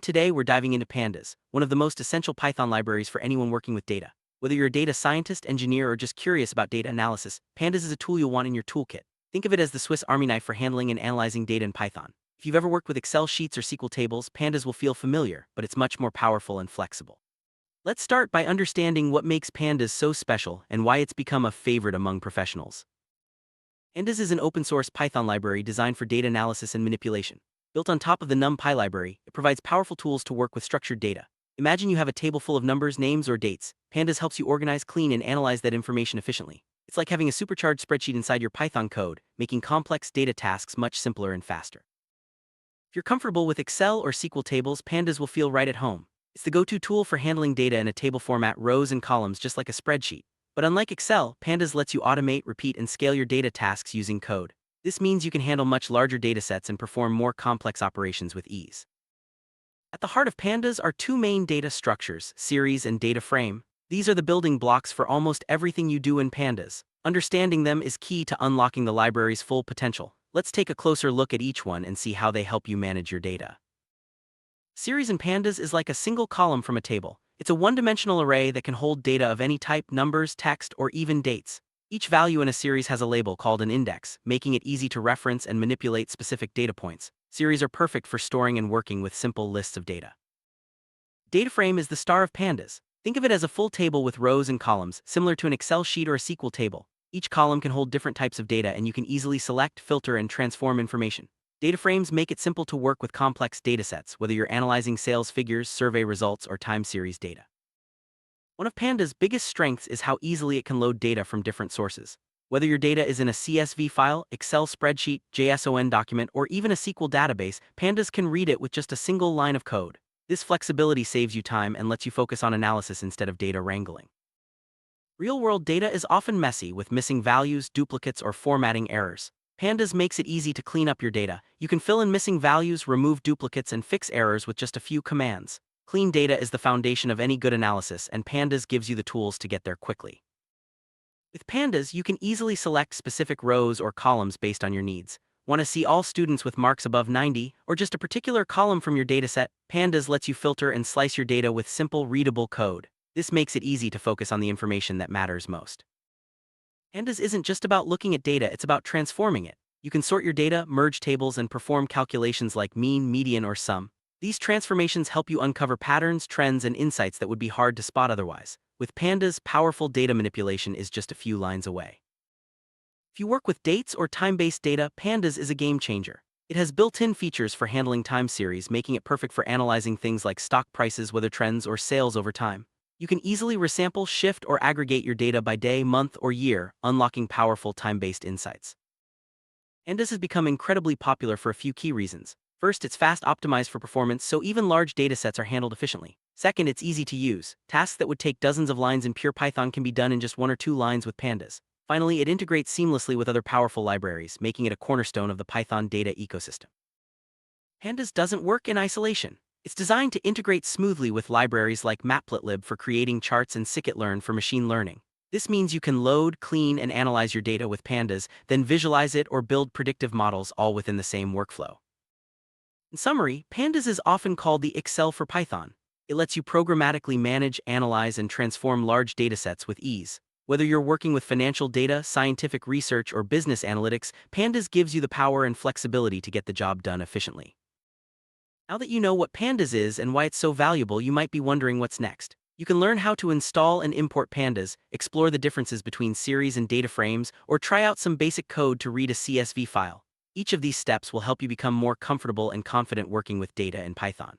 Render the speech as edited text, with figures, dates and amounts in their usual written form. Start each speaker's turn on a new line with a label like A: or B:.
A: Today we're diving into Pandas, one of the most essential Python libraries for anyone working with data. Whether you're a data scientist, engineer, or just curious about data analysis, Pandas is a tool you'll want in your toolkit. Think of it as the Swiss Army knife for handling and analyzing data in Python. If you've ever worked with Excel sheets or SQL tables, Pandas will feel familiar, but it's much more powerful and flexible. Let's start by understanding what makes Pandas so special and why it's become a favorite among professionals. Pandas is an open-source Python library designed for data analysis and manipulation. Built on top of the NumPy library, it provides powerful tools to work with structured data. Imagine you have a table full of numbers, names, or dates. Pandas helps you organize, clean, and analyze that information efficiently. It's like having a supercharged spreadsheet inside your Python code, making complex data tasks much simpler and faster. If you're comfortable with Excel or SQL tables, Pandas will feel right at home. It's the go-to tool for handling data in a table format, rows and columns, just like a spreadsheet. But unlike Excel, Pandas lets you automate, repeat, and scale your data tasks using code. This means you can handle much larger datasets and perform more complex operations with ease. At the heart of Pandas are two main data structures, series and DataFrame. These are the building blocks for almost everything you do in Pandas. Understanding them is key to unlocking the library's full potential. Let's take a closer look at each one and see how they help you manage your data. Series in Pandas is like a single column from a table. It's a one-dimensional array that can hold data of any type, numbers, text, or even dates. Each value in a series has a label called an index, making it easy to reference and manipulate specific data points. Series are perfect for storing and working with simple lists of data. DataFrame is the star of Pandas. Think of it as a full table with rows and columns, similar to an Excel sheet or a SQL table. Each column can hold different types of data, and you can easily select, filter, and transform information. DataFrames make it simple to work with complex datasets, whether you're analyzing sales figures, survey results, or time series data. One of Pandas' biggest strengths is how easily it can load data from different sources. Whether your data is in a CSV file, Excel spreadsheet, JSON document, or even a SQL database, Pandas can read it with just a single line of code. This flexibility saves you time and lets you focus on analysis instead of data wrangling. Real-world data is often messy, with missing values, duplicates, or formatting errors. Pandas makes it easy to clean up your data. You can fill in missing values, remove duplicates, and fix errors with just a few commands. Clean data is the foundation of any good analysis, and Pandas gives you the tools to get there quickly. With Pandas, you can easily select specific rows or columns based on your needs. Want to see all students with marks above 90, or just a particular column from your dataset? Pandas lets you filter and slice your data with simple, readable code. This makes it easy to focus on the information that matters most. Pandas isn't just about looking at data, it's about transforming it. You can sort your data, merge tables, and perform calculations like mean, median, or sum. These transformations help you uncover patterns, trends, and insights that would be hard to spot otherwise. With Pandas, powerful data manipulation is just a few lines away. If you work with dates or time-based data, Pandas is a game changer. It has built-in features for handling time series, making it perfect for analyzing things like stock prices, weather trends, or sales over time. You can easily resample, shift, or aggregate your data by day, month, or year, unlocking powerful time-based insights. Pandas has become incredibly popular for a few key reasons. First, it's fast, optimized for performance, so even large datasets are handled efficiently. Second, it's easy to use. Tasks that would take dozens of lines in pure Python can be done in just 1 or 2 lines with Pandas. Finally, it integrates seamlessly with other powerful libraries, making it a cornerstone of the Python data ecosystem. Pandas doesn't work in isolation. It's designed to integrate smoothly with libraries like Matplotlib for creating charts and scikit-learn for machine learning. This means you can load, clean, and analyze your data with Pandas, then visualize it or build predictive models all within the same workflow. In summary, Pandas is often called the Excel for Python. It lets you programmatically manage, analyze, and transform large datasets with ease. Whether you're working with financial data, scientific research, or business analytics, Pandas gives you the power and flexibility to get the job done efficiently. Now that you know what Pandas is and why it's so valuable, you might be wondering what's next. You can learn how to install and import Pandas, explore the differences between series and data frames, or try out some basic code to read a CSV file. Each of these steps will help you become more comfortable and confident working with data in Python.